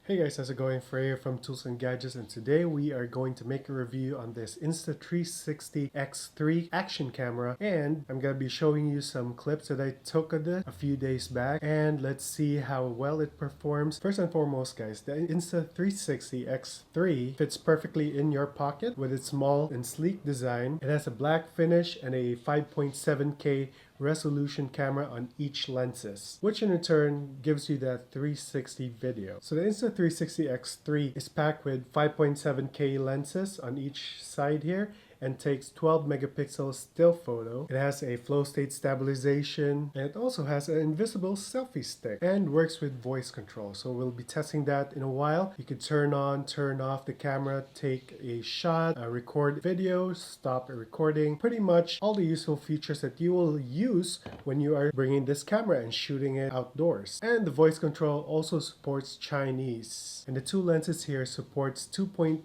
Hey guys, how's it going? Freya from Tools and Gadgets, and today we are going to make a review on this Insta360 X3 action camera, and I'm going to be showing you some clips that I took of it a few days back, and let's see how well it performs. First and foremost guys, the Insta360 X3 fits perfectly in your pocket with its small and sleek design. It has a black finish and a 5.7K resolution camera on each lenses, which in return gives you that 360 video. So the Insta360 X3 is packed with 5.7K lenses on each side here and takes 12 megapixel still photo. It has a FlowState stabilization, and it also has an invisible selfie stick and works with voice control. So we'll be testing that in a while. You could turn on, turn off the camera, take a shot, record video, stop a recording, pretty much all the useful features that you will use when you are bringing this camera and shooting it outdoors. And the voice control also supports Chinese. And the two lenses here supports 2.0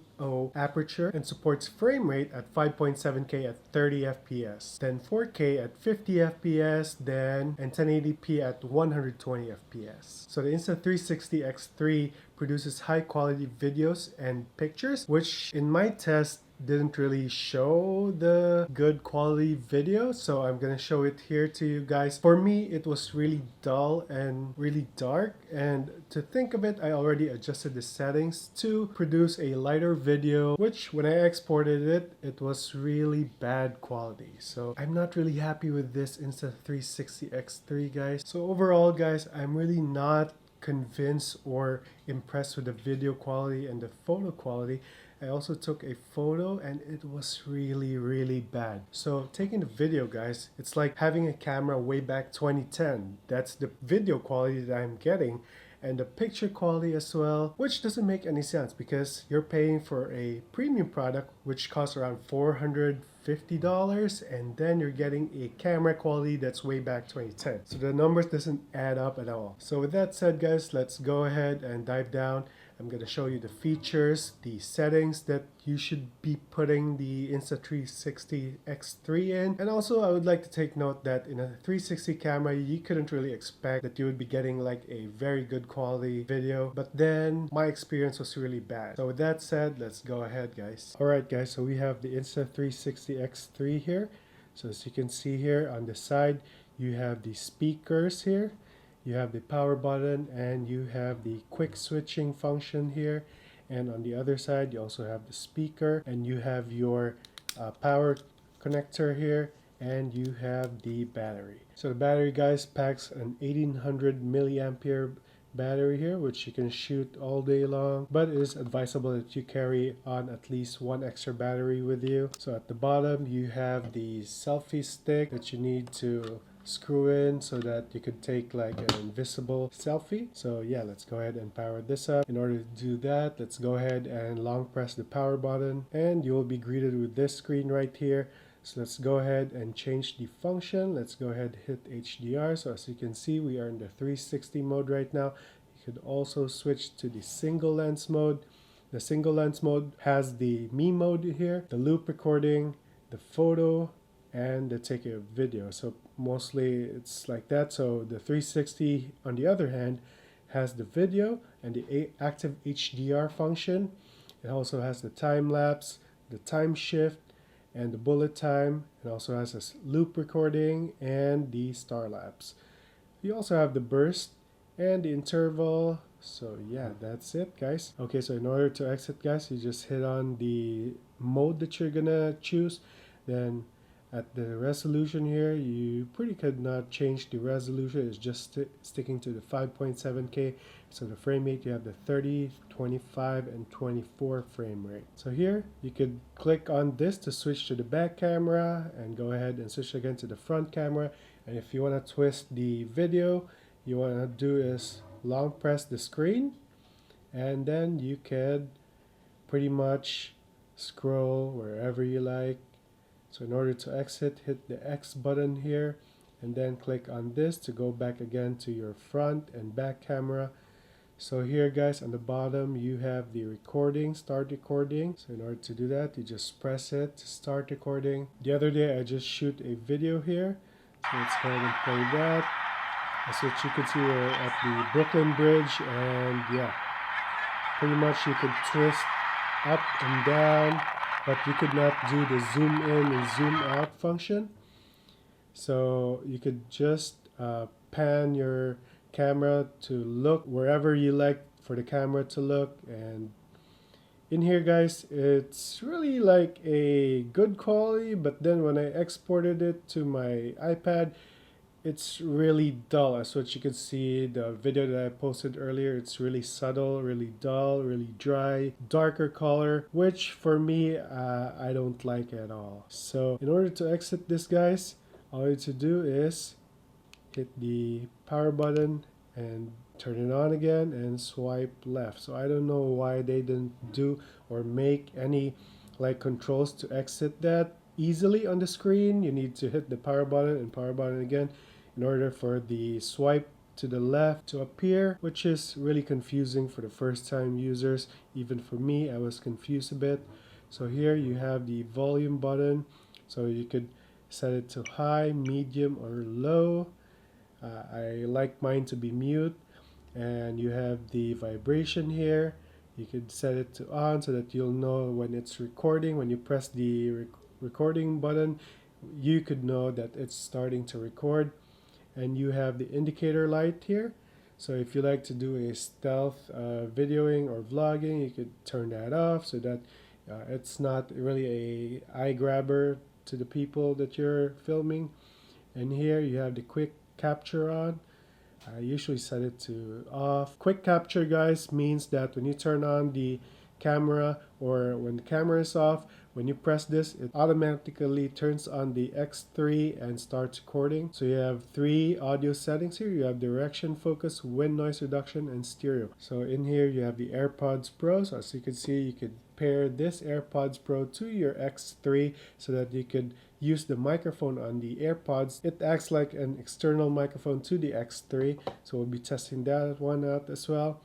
aperture and supports frame rate at 5.7K at 30 FPS, then 4K at 50 FPS, then and 1080p at 120 FPS. So the Insta360 X3 produces high quality videos and pictures, which in my test didn't really show the good quality video, so I'm gonna show it here to you guys. For me, it was really dull and really dark, and to think of it, I already adjusted the settings to produce a lighter video, which when I exported it, it was really bad quality. So I'm not really happy with this Insta360 X3 guys. So overall guys, I'm really not convinced or impressed with the video quality and the photo quality. I also took a photo and it was really bad. So taking the video guys, it's like having a camera way back 2010. That's the video quality that I'm getting, and the picture quality as well, which doesn't make any sense because you're paying for a premium product which costs around $450, and then you're getting a camera quality that's way back 2010. So the numbers doesn't add up at all. So with that said guys, let's go ahead and dive down. I'm going to show you the features, the settings that you should be putting the Insta360 X3 in. And also I would like to take note that in a 360 camera, you couldn't really expect that you would be getting like a very good quality video. But then my experience was really bad. So with that said, let's go ahead guys. Alright guys, so we have the Insta360 X3 here. So as you can see here on the side, you have the speakers here. You have the power button and you have the quick switching function here, and on the other side you also have the speaker, and you have your power connector here, and you have the battery. So the battery guys packs an 1800 milliampere battery here, which you can shoot all day long, but it is advisable that you carry on at least one extra battery with you. So at the bottom you have the selfie stick that you need to screw in so that you could take like an invisible selfie. So yeah, let's go ahead and power this up. In order to do that, let's go ahead and long press the power button, and you will be greeted with this screen right here. So let's go ahead and change the function. Let's go ahead and hit HDR. So as you can see, we are in the 360 mode right now. You could also switch to the single lens mode. The single lens mode has the me mode here, the loop recording, the photo, and the take a video. So mostly it's like that. So the 360 on the other hand has the video and the active HDR function. It also has the time lapse, the time shift, and the bullet time. It also has a loop recording and the star lapse. You also have the burst and the interval. So yeah, that's it guys. Okay, so in order to exit guys, you just hit on the mode that you're gonna choose. Then at the resolution here, you pretty could not change the resolution. It's just sticking to the 5.7K. So the frame rate, you have the 30, 25, and 24 frame rate. So here, you could click on this to switch to the back camera and go ahead and switch again to the front camera. And if you want to twist the video, you want to do is long press the screen, and then you could pretty much scroll wherever you like. So in order to exit, hit the X button here, and then click on this to go back again to your front and back camera. So here guys, on the bottom you have the recording, start recording. So in order to do that, you just press it to start recording. The other day I just shoot a video here, so let's go ahead and play that. As you can see, we're at the Brooklyn Bridge, and yeah, Pretty much you could twist up and down, but you could not do the zoom in and zoom out function. So you could just pan your camera to look wherever you like for the camera to look. And in here, guys, it's really like a good quality, but then when I exported it to my iPad, it's really dull. As what you can see, the video that I posted earlier, it's really subtle, really dull, really dry, darker color, which for me, I don't like at all. So in order to exit this, guys, all you have to do is hit the power button and turn it on again and swipe left. So I don't know why they didn't do or make any like controls to exit that easily on the screen. You need to hit the power button and power button again in order for the swipe to the left to appear, which is really confusing for the first time users. Even for me, I was confused a bit. So here you have the volume button, so you could set it to high, medium, or low. I like mine to be mute. And you have the vibration here. You could set it to on so that you'll know when it's recording. When you press the recording button, you could know that it's starting to record. And you have the indicator light here. So if you like to do a stealth videoing or vlogging, you could turn that off so that it's not really a eye grabber to the people that you're filming. And here you have the quick capture on. I usually set it to off. Quick capture, guys, means that when you turn on the camera or when the camera is off, when you press this, it automatically turns on the X3 and starts recording. So you have three audio settings here. You have direction, focus, wind noise reduction, and stereo. So in here you have the AirPods Pro. So as you can see, you could pair this AirPods Pro to your X3 so that you could use the microphone on the AirPods. It acts like an external microphone to the X3. So we'll be testing that one out as well.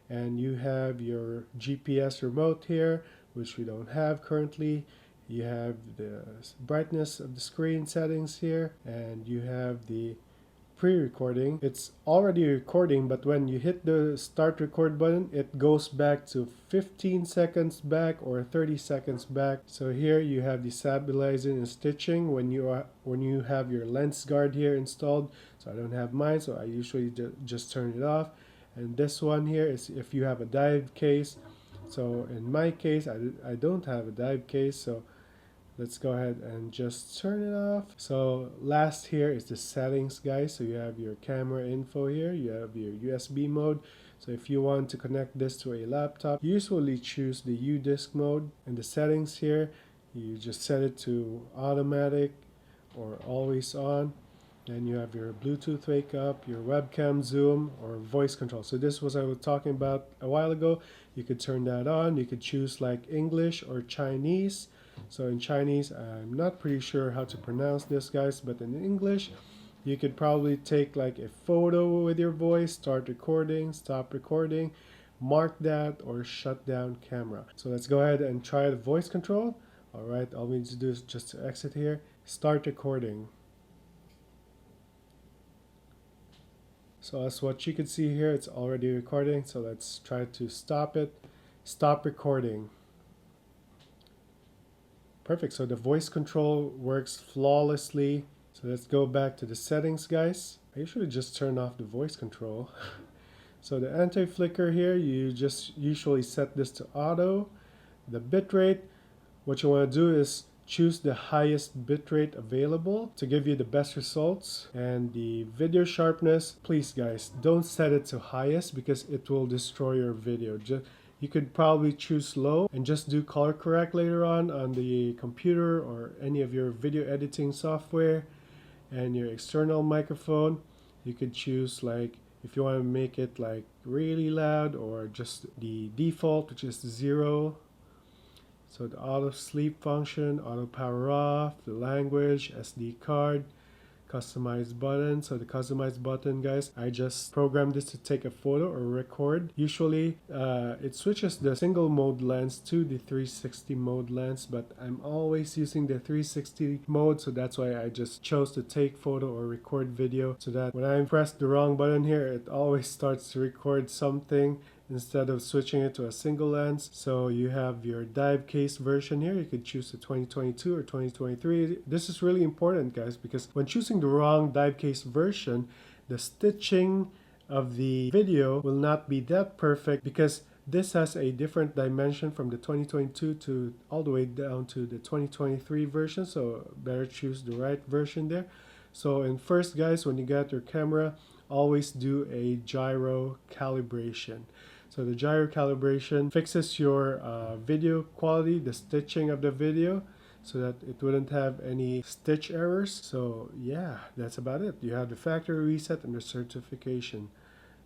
And you have your GPS remote here, which we don't have currently. You have the brightness of the screen settings here, and you have the pre-recording. It's already recording, but when you hit the start record button, it goes back to 15 seconds back or 30 seconds back. So here you have the stabilizing and stitching when you have your lens guard here installed. So I don't have mine, so I usually just turn it off. And this one here is if you have a dive case. So in my case, I don't have a dive case, so let's go ahead and just turn it off. So last here is the settings, guys. So you have your camera info here, you have your USB mode. So if you want to connect this to a laptop, you usually choose the UDisc mode. And the settings here, you just set it to automatic or always on. And you have your Bluetooth wake up, your webcam zoom, or voice control. So this was I was talking about a while ago. You could turn that on. You could choose like English or Chinese. So in Chinese, I'm not pretty sure how to pronounce this, guys, but in English, you could probably take like a photo with your voice, start recording, stop recording, mark that, or shut down camera. So let's go ahead and try the voice control. All right, all we need to do is just to exit here, start recording. So as what you can see here, it's already recording. So let's try to stop it. Stop recording. Perfect. So the voice control works flawlessly. So let's go back to the settings, guys. I usually just turn off the voice control. So the anti-flicker here, you just usually set this to auto. The bitrate, what you want to do is choose the highest bitrate available to give you the best results. And the video sharpness, please guys, don't set it to highest because it will destroy your video. You could probably choose low and just do color correct later on the computer or any of your video editing software. And your external microphone, you could choose like if you want to make it like really loud or just the default, which is 0. So the auto sleep function, auto power off, the language, SD card, customized button. So the customized button, guys, I just programmed this to take a photo or record. Usually it switches the single mode lens to the 360 mode lens, but I'm always using the 360 mode, so that's why I just chose to take photo or record video, so that when I press the wrong button here, it always starts to record something instead of switching it to a single lens. So you have your dive case version here. You could choose the 2022 or 2023. This is really important, guys, because when choosing the wrong dive case version, the stitching of the video will not be that perfect, because this has a different dimension from the 2022 to all the way down to the 2023 version. So better choose the right version there. So in first, guys, when you get your camera, always do a gyro calibration. So the gyro calibration fixes your video quality, the stitching of the video, so that it wouldn't have any stitch errors. So yeah, that's about it. You have the factory reset and the certification.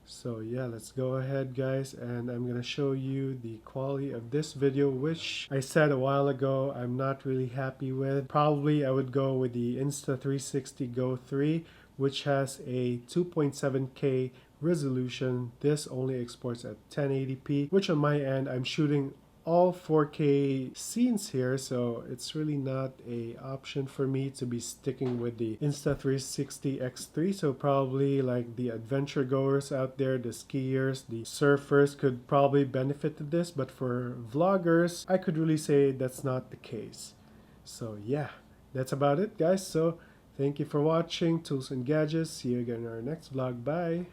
So yeah, let's go ahead, guys, and I'm gonna show you the quality of this video, which I said a while ago I'm not really happy with. Probably I would go with the Insta360 Go 3, which has a 2.7K resolution. This only exports at 1080p, which on my end I'm shooting all 4K scenes here, so it's really not a option for me to be sticking with the Insta360 X3. So probably like the adventure goers out there, the skiers, the surfers could probably benefit to this, but for vloggers, I could really say that's not the case. So yeah, that's about it, guys. So thank you for watching Tools and Gadgets. See you again in our next vlog. Bye.